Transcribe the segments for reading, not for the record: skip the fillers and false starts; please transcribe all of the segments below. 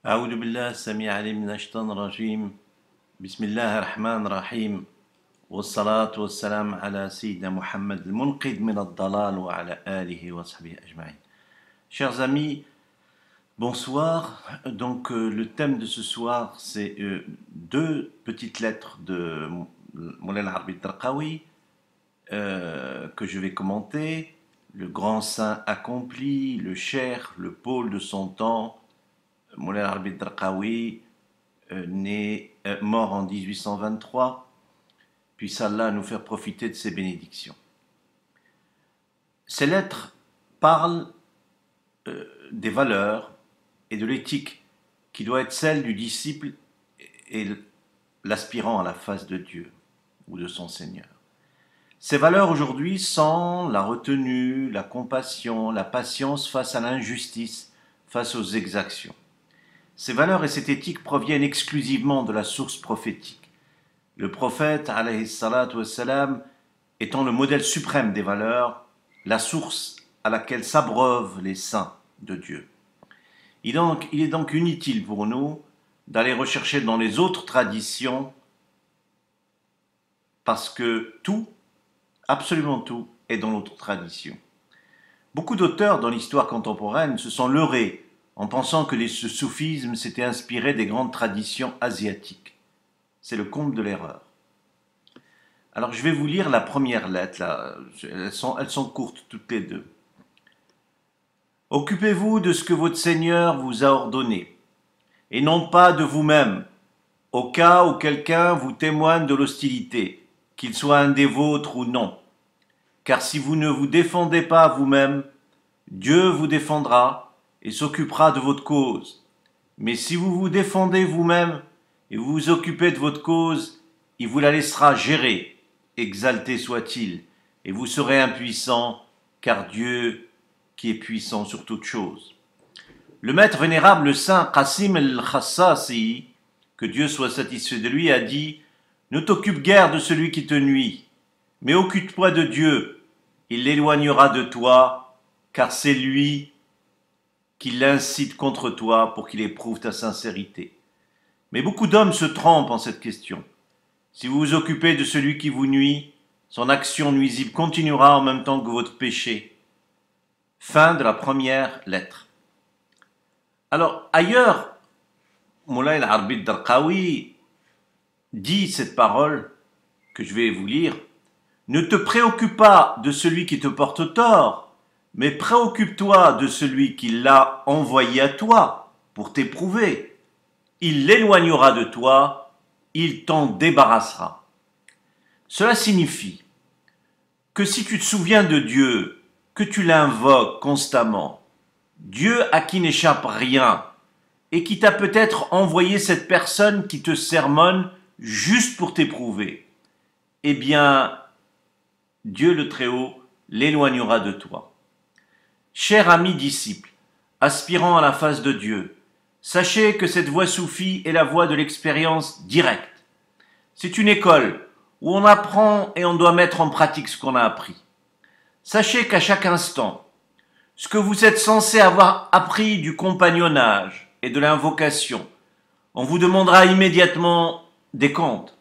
أعوذ بالله السميع العليم من الشيطان الرجيم بسم الله الرحمن الرحيم والصلاة والسلام على سيدنا محمد المنقذ من الضلال وعلى آله وصحبه أجمعين. Chers amis, bonsoir. Donc le thème de ce soir c'est deux petites lettres de Moulay Al-Arabi Al-Tarqawi que je vais commenter. Le grand saint accompli, le cher, le pôle de son temps, Moulay Al-Arabi Al-Tarqawi, mort en 1823, puisse Allah nous faire profiter de ses bénédictions. Ces lettres parlent des valeurs et de l'éthique qui doit être celle du disciple et l'aspirant à la face de Dieu ou de son Seigneur. Ces valeurs aujourd'hui sont la retenue, la compassion, la patience face à l'injustice, face aux exactions. Ces valeurs et cette éthique proviennent exclusivement de la source prophétique. Le prophète, alayhi salatu wassalam, étant le modèle suprême des valeurs, la source à laquelle s'abreuvent les saints de Dieu. Il est donc inutile pour nous d'aller rechercher dans les autres traditions parce que tout, absolument tout, est dans l'autre tradition. Beaucoup d'auteurs dans l'histoire contemporaine se sont leurrés en pensant que ce soufisme s'était inspiré des grandes traditions asiatiques. C'est le comble de l'erreur. Alors je vais vous lire la première lettre, là. Elles sont courtes toutes les deux. Occupez-vous de ce que votre Seigneur vous a ordonné, et non pas de vous-même, au cas où quelqu'un vous témoigne de l'hostilité, qu'il soit un des vôtres ou non. Car si vous ne vous défendez pas vous-même, Dieu vous défendra et s'occupera de votre cause. Mais si vous vous défendez vous-même et vous vous occupez de votre cause, il vous la laissera gérer, exalté soit-il, et vous serez impuissant, car Dieu qui est puissant sur toute chose. Le maître vénérable, le saint Qasim al-Khassasi, que Dieu soit satisfait de lui, a dit « Ne t'occupe guère de celui qui te nuit, mais occupe-toi de Dieu, il l'éloignera de toi, car c'est lui qui l'incite contre toi pour qu'il éprouve ta sincérité. » Mais beaucoup d'hommes se trompent en cette question. Si vous vous occupez de celui qui vous nuit, son action nuisible continuera en même temps que votre péché. Fin de la première lettre. Alors, ailleurs, Moulay Al-Arabi Al-Tarqawi dit cette parole que je vais vous lire. Ne te préoccupe pas de celui qui te porte tort, mais préoccupe-toi de celui qui l'a envoyé à toi pour t'éprouver. Il l'éloignera de toi, il t'en débarrassera. Cela signifie que si tu te souviens de Dieu, que tu l'invoques constamment, Dieu à qui n'échappe rien, et qui t'a peut-être envoyé cette personne qui te sermonne juste pour t'éprouver, eh bien, Dieu le Très-Haut l'éloignera de toi. Cher ami disciple, aspirant à la face de Dieu, sachez que cette voie soufie est la voie de l'expérience directe. C'est une école où on apprend et on doit mettre en pratique ce qu'on a appris. Sachez qu'à chaque instant, ce que vous êtes censé avoir appris du compagnonnage et de l'invocation, on vous demandera immédiatement des comptes.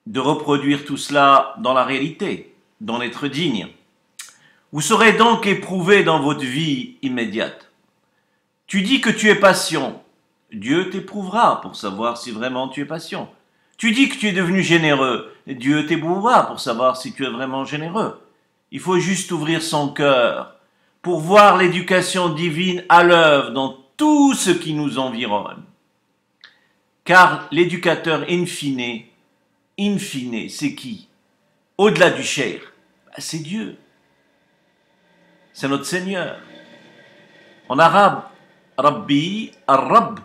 De reproduire tout cela dans la réalité, d'en être digne. Vous serez donc éprouvé dans votre vie immédiate. Tu dis que tu es patient. Dieu t'éprouvera pour savoir si vraiment tu es patient. Tu dis que tu es devenu généreux. Dieu t'éprouvera pour savoir si tu es vraiment généreux. Il faut juste ouvrir son cœur pour voir l'éducation divine à l'œuvre dans tout ce qui nous environne. Car l'éducateur in fine, c'est qui? Au-delà du cher, c'est Dieu. C'est notre Seigneur. En arabe, Rabbi, Ar-Rabb,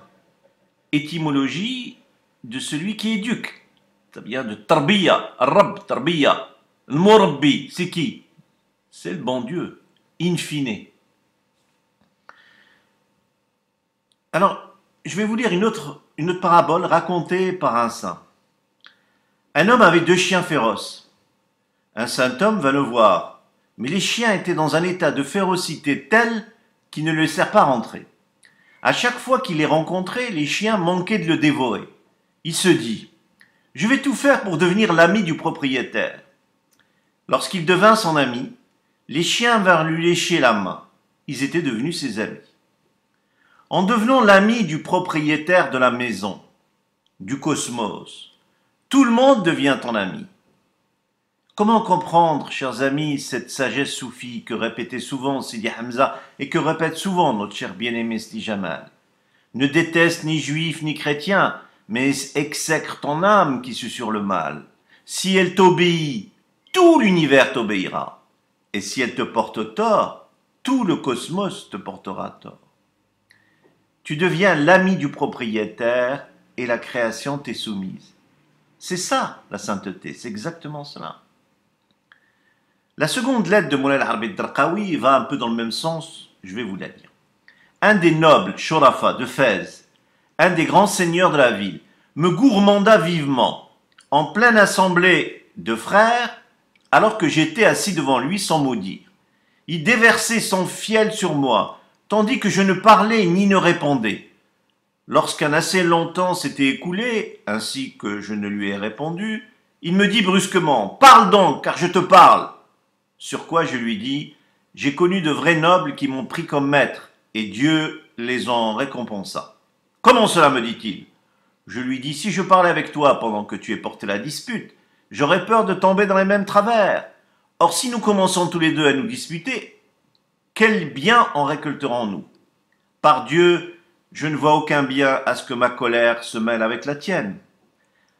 étymologie de celui qui éduque. Ça vient de Tarbiya, Ar-Rabb, Tarbiya. Le mot Rabbi, c'est qui? C'est le bon Dieu, in fine. Alors, je vais vous lire une autre parabole racontée par un saint. Un homme avait 2 chiens féroces. Un saint homme va le voir. Mais les chiens étaient dans un état de férocité tel qu'ils ne le laissèrent pas rentrer. À chaque fois qu'il les rencontrait, les chiens manquaient de le dévorer. Il se dit, je vais tout faire pour devenir l'ami du propriétaire. Lorsqu'il devint son ami, les chiens vinrent lui lécher la main. Ils étaient devenus ses amis. En devenant l'ami du propriétaire de la maison, du cosmos, tout le monde devient ton ami. Comment comprendre, chers amis, cette sagesse soufie que répétait souvent Sidi Hamza et que répète souvent notre cher bien-aimé Sidi Jamal? Ne déteste ni juif ni chrétien, mais exècre ton âme qui susurre le mal. Si elle t'obéit, tout l'univers t'obéira. Et si elle te porte tort, tout le cosmos te portera tort. Tu deviens l'ami du propriétaire et la création t'est soumise. C'est ça la sainteté, c'est exactement cela. La seconde lettre de Moulay al-Arabi al-Darqawi va un peu dans le même sens, je vais vous la lire. Un des nobles Shorafa de Fès, un des grands seigneurs de la ville, me gourmanda vivement, en pleine assemblée de frères, alors que j'étais assis devant lui sans mot dire. Il déversait son fiel sur moi, tandis que je ne parlais ni ne répondais. Lorsqu'un assez longtemps s'était écoulé, ainsi que je ne lui ai répondu, il me dit brusquement « Parle donc, car je te parle !» Sur quoi je lui dis « J'ai connu de vrais nobles qui m'ont pris comme maître, et Dieu les en récompensa. »« Comment cela ?» me dit-il. Je lui dis « Si je parlais avec toi pendant que tu es porté la dispute, j'aurais peur de tomber dans les mêmes travers. Or si nous commençons tous les deux à nous disputer, quel bien en récolterons-nous? Par Dieu, je ne vois aucun bien à ce que ma colère se mêle avec la tienne. »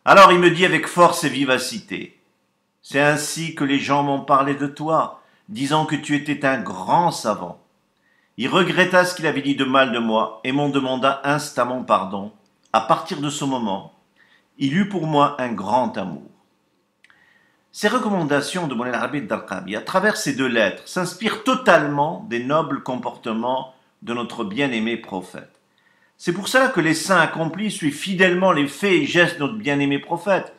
Alors il me dit avec force et vivacité, « C'est ainsi que les gens m'ont parlé de toi, disant que tu étais un grand savant. » Il regretta ce qu'il avait dit de mal de moi et m'en demanda instamment pardon. À partir de ce moment, il eut pour moi un grand amour. Ces recommandations de Moulay al-Arabi al-Darqawi, à travers ces deux lettres, s'inspirent totalement des nobles comportements de notre bien-aimé prophète. C'est pour cela que les saints accomplis suivent fidèlement les faits et gestes de notre bien-aimé prophète.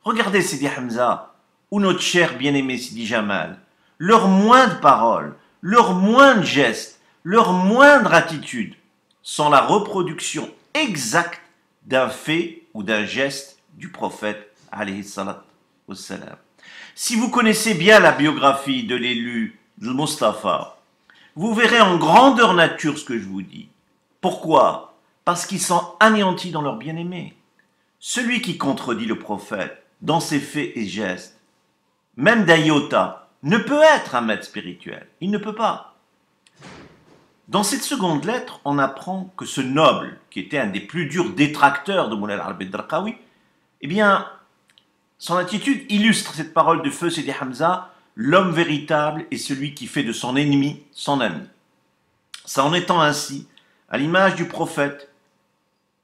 Regardez Sidi Hamza ou notre cher bien-aimé Sidi Jamal. Leurs moindres paroles, leurs moindres gestes, leur moindre attitude sont la reproduction exacte d'un fait ou d'un geste du prophète alayhi salat wassalam. Si vous connaissez bien la biographie de l'élu de Mustapha, vous verrez en grandeur nature ce que je vous dis. Pourquoi? Parce qu'ils sont anéantis dans leur bien-aimé. Celui qui contredit le prophète dans ses faits et gestes, même d'iota, ne peut être un maître spirituel. Il ne peut pas. Dans cette seconde lettre, on apprend que ce noble, qui était un des plus durs détracteurs de Moulay al-Arabi al-Darqawi, eh bien, son attitude illustre cette parole de feu Sidi Hamza, l'homme véritable est celui qui fait de son ennemi son ami. C'est en étant ainsi, à l'image du prophète,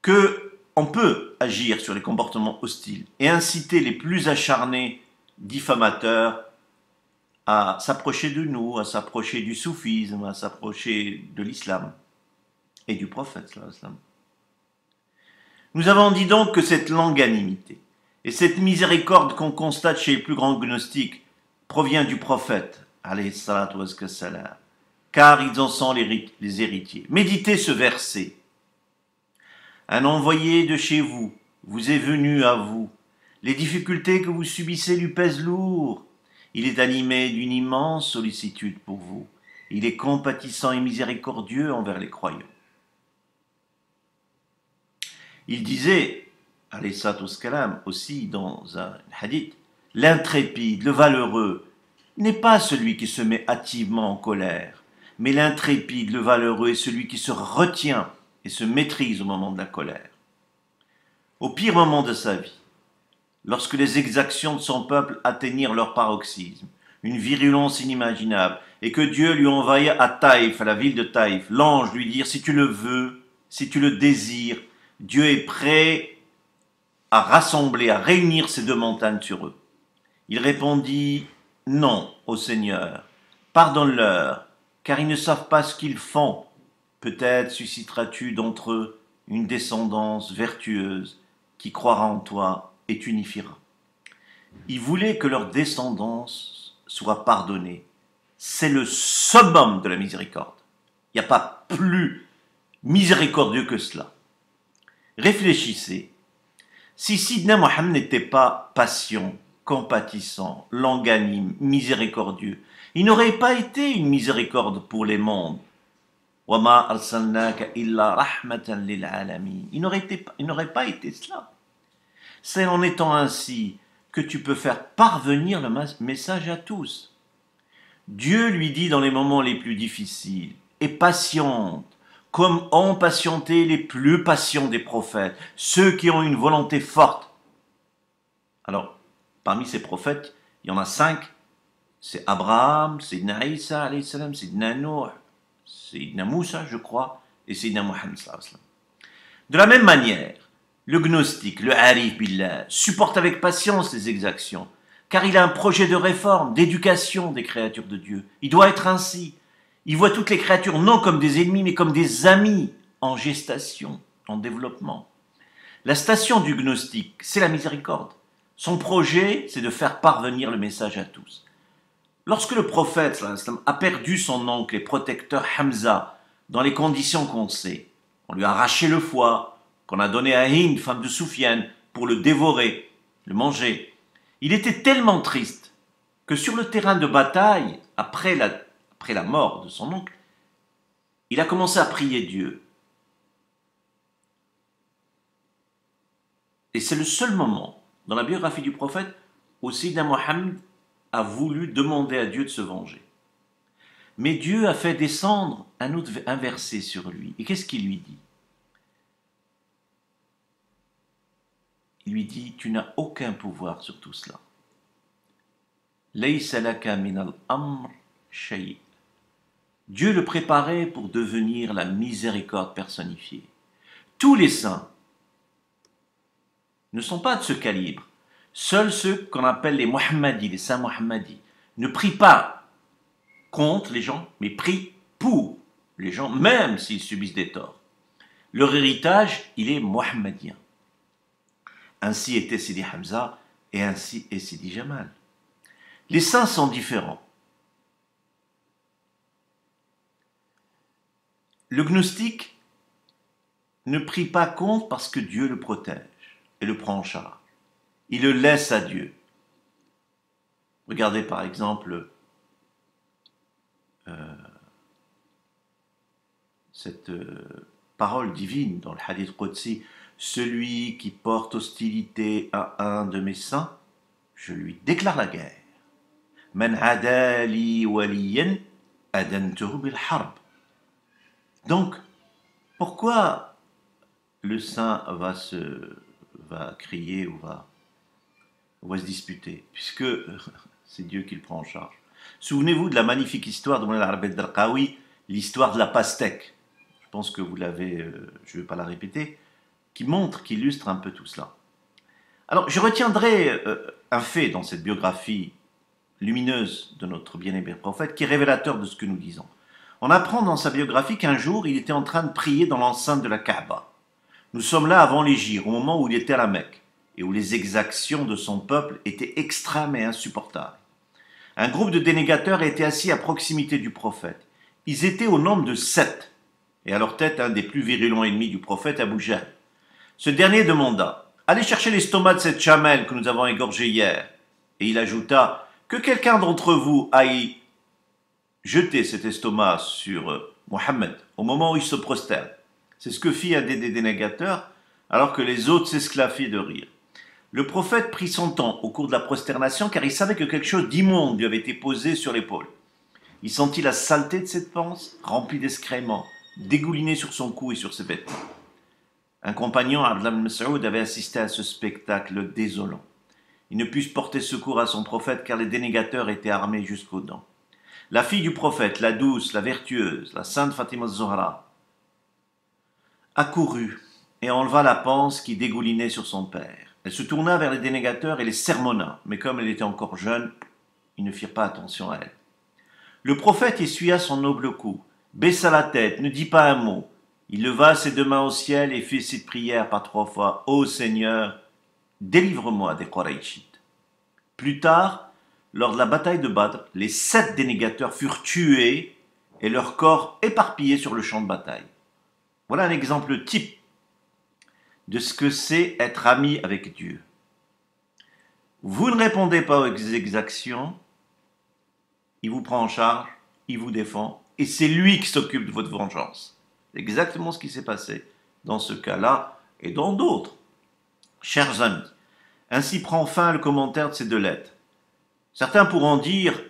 que on peut agir sur les comportements hostiles et inciter les plus acharnés diffamateurs à s'approcher de nous, à s'approcher du soufisme, à s'approcher de l'islam et du prophète. Nous avons dit donc que cette longanimité et cette miséricorde qu'on constate chez les plus grands gnostiques provient du prophète, alayhi salatu wassalam, car ils en sont les héritiers. Méditez ce verset. Un envoyé de chez vous vous est venu à vous. Les difficultés que vous subissez lui pèsent lourd. Il est animé d'une immense sollicitude pour vous. Il est compatissant et miséricordieux envers les croyants. Il disait, alayhi salatu wassalam, aussi dans un hadith, l'intrépide, le valeureux, n'est pas celui qui se met hâtivement en colère, mais l'intrépide, le valeureux est celui qui se retient et se maîtrise au moment de la colère. Au pire moment de sa vie, lorsque les exactions de son peuple atteignirent leur paroxysme, une virulence inimaginable, et que Dieu lui envoya à Taïf, à la ville de Taïf, l'ange lui dire, si tu le veux, si tu le désires, Dieu est prêt à rassembler, à réunir ces deux montagnes sur eux. Il répondit, non, ô Seigneur, pardonne-leur, car ils ne savent pas ce qu'ils font. Peut-être susciteras-tu d'entre eux une descendance vertueuse qui croira en toi et t'unifiera. Ils voulaient que leur descendance soit pardonnée. C'est le summum de la miséricorde. Il n'y a pas plus miséricordieux que cela. Réfléchissez. Si Sidna Mohammed n'était pas patient, compatissant, longanime, miséricordieux, il n'aurait pas été une miséricorde pour les mondes. وَمَا أَرْسَلْنَاكَ إِلَّا رَحْمَةً لِلْعَالَمِينَ. Il n'aurait pas été cela. C'est en étant ainsi que tu peux faire parvenir le message à tous. Dieu lui dit dans les moments les plus difficiles, et patiente, comme ont patienté les plus patients des prophètes, ceux qui ont une volonté forte. Alors, parmi ces prophètes, il y en a 5. C'est Abraham, Sayyidina Isa, alayhi salam, Sayyidina Nuh, Sayyidina Moussa, je crois, et Sayyidina Muhammad sallallahu alayhi wa sallam. De la même manière, le gnostique, le Arif Billah, supporte avec patience les exactions, car il a un projet de réforme, d'éducation des créatures de Dieu. Il doit être ainsi. Il voit toutes les créatures non comme des ennemis, mais comme des amis en gestation, en développement. La station du gnostique, c'est la miséricorde. Son projet, c'est de faire parvenir le message à tous. Lorsque le prophète sallallahu alayhi wa sallam, a perdu son oncle et protecteur Hamza, dans les conditions qu'on sait, on lui a arraché le foie, qu'on a donné à Hind, femme de Soufiane, pour le dévorer, le manger. Il était tellement triste que sur le terrain de bataille, après la mort de son oncle, il a commencé à prier Dieu. Et c'est le seul moment dans la biographie du prophète où Sayyidina Mohammed a voulu demander à Dieu de se venger. Mais Dieu a fait descendre un verset sur lui. Et qu'est-ce qu'il lui dit? Il lui dit, tu n'as aucun pouvoir sur tout cela. Laysa laka min al-amr shay'. Dieu le préparait pour devenir la miséricorde personnifiée. Tous les saints ne sont pas de ce calibre. Seuls ceux qu'on appelle les Muhammadis, les saints Muhammadis, ne prient pas contre les gens, mais prient pour les gens, même s'ils subissent des torts. Leur héritage, il est muhammadien. Ainsi était Sidi Hamza et ainsi est Sidi Jamal. Les saints sont différents. Le gnostique ne prie pas contre parce que Dieu le protège et le prend en charge. Il le laisse à Dieu. Regardez par exemple cette parole divine dans le hadith Qudsi. Celui qui porte hostilité à un de mes saints, je lui déclare la guerre. Man adali waliyan adantuhu bil harb. Donc, pourquoi le saint va crier ou va se disputer? Puisque c'est Dieu qui le prend en charge. Souvenez-vous de la magnifique histoire de Moulana Arabi al-Darqawi, l'histoire de la pastèque. Je pense que vous l'avez, je ne vais pas la répéter, qui illustre un peu tout cela. Alors, je retiendrai un fait dans cette biographie lumineuse de notre bien-aimé prophète qui est révélateur de ce que nous disons. On apprend dans sa biographie qu'un jour, il était en train de prier dans l'enceinte de la Kaaba. Nous sommes là avant l'hégire, au moment où il était à la Mecque, et où les exactions de son peuple étaient extrêmes et insupportables. Un groupe de dénégateurs était assis à proximité du prophète. Ils étaient au nombre de 7, et à leur tête un des plus virulents ennemis du prophète, Abu Jahl. Ce dernier demanda « Allez chercher l'estomac de cette chamelle que nous avons égorgée hier. » Et il ajouta « Que quelqu'un d'entre vous aille jeter cet estomac sur Mohammed au moment où il se prosterne. » C'est ce que fit un des dénégateurs, alors que les autres s'esclaffaient de rire. Le prophète prit son temps au cours de la prosternation, car il savait que quelque chose d'immonde lui avait été posé sur l'épaule. Il sentit la saleté de cette panse, remplie d'excréments, dégoulinée sur son cou et sur ses vêtements. Un compagnon, Abdullah ibn Mas'ud, avait assisté à ce spectacle désolant. Il ne put porter secours à son prophète, car les dénégateurs étaient armés jusqu'aux dents. La fille du prophète, la douce, la vertueuse, la sainte Fatima Zohra, accourut et enleva la panse qui dégoulinait sur son père. Elle se tourna vers les dénégateurs et les sermonna, mais comme elle était encore jeune, ils ne firent pas attention à elle. Le prophète essuya son noble cou, baissa la tête, ne dit pas un mot. Il leva ses 2 mains au ciel et fit cette prière par 3 fois. « Ô Seigneur, délivre-moi des Qurayshites. » Plus tard, lors de la bataille de Badr, les 7 dénégateurs furent tués et leurs corps éparpillés sur le champ de bataille. Voilà un exemple type de ce que c'est être ami avec Dieu. Vous ne répondez pas aux exactions, il vous prend en charge, il vous défend, et c'est lui qui s'occupe de votre vengeance. C'est exactement ce qui s'est passé dans ce cas-là et dans d'autres. Chers amis, ainsi prend fin le commentaire de ces deux lettres. Certains pourront dire,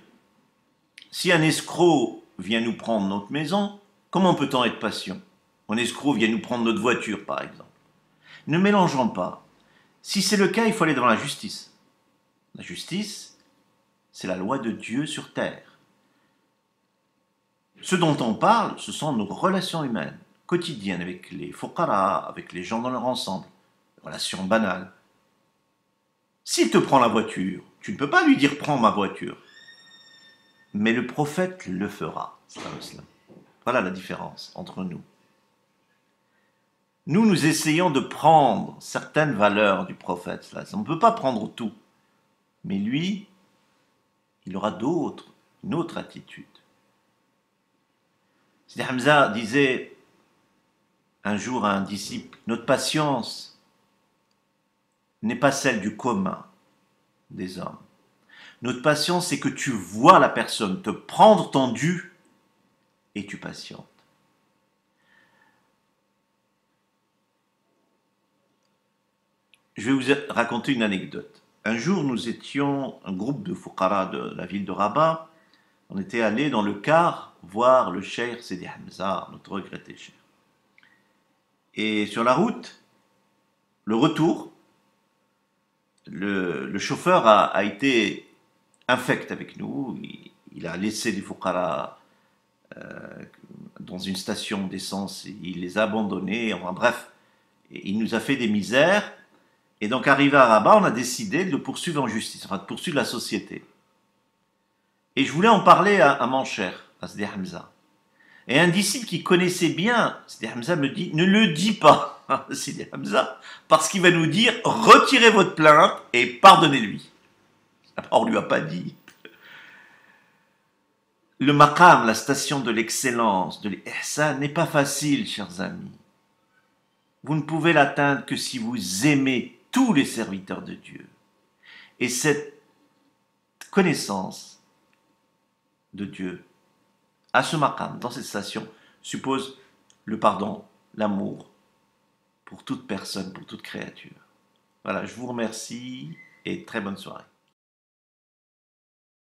si un escroc vient nous prendre notre maison, comment peut-on être patient? Un escroc vient nous prendre notre voiture, par exemple. Ne mélangeons pas. Si c'est le cas, il faut aller devant la justice. La justice, c'est la loi de Dieu sur terre. Ce dont on parle, ce sont nos relations humaines, quotidiennes, avec les fuqara, avec les gens dans leur ensemble, relations banales. S'il te prend la voiture, tu ne peux pas lui dire prends ma voiture. Mais le prophète le fera. Voilà la différence entre nous. Nous essayons de prendre certaines valeurs du prophète. On ne peut pas prendre tout. Mais lui, il aura une autre attitude. Sidi Hamza disait un jour à un disciple, notre patience n'est pas celle du commun des hommes. Notre patience, c'est que tu vois la personne te prendre ton dû et tu patientes. Je vais vous raconter une anecdote. Un jour, nous étions un groupe de fuqara de la ville de Rabat. On était allé dans le car voir le cheikh Sidi Hamza, notre regretté cheikh. Et sur la route, le retour, le chauffeur a été infect avec nous. Il a laissé les fuqara dans une station d'essence, il les a abandonnés, enfin bref, il nous a fait des misères. Et donc, arrivé à Rabat, on a décidé de le poursuivre en justice, enfin de poursuivre la société. Et je voulais en parler à mon cher, à Sidi Hamza. Et un disciple qui connaissait bien Sidi Hamza me dit, ne le dis pas, Sidi Hamza, parce qu'il va nous dire, retirez votre plainte et pardonnez-lui. Alors, on ne lui a pas dit. Le maqam, la station de l'excellence, de l'ihsan, n'est pas facile, chers amis. Vous ne pouvez l'atteindre que si vous aimez tous les serviteurs de Dieu. Et cette connaissance de Dieu, à ce maqam, dans cette station, suppose le pardon, l'amour pour toute personne, pour toute créature. Voilà, je vous remercie et très bonne soirée.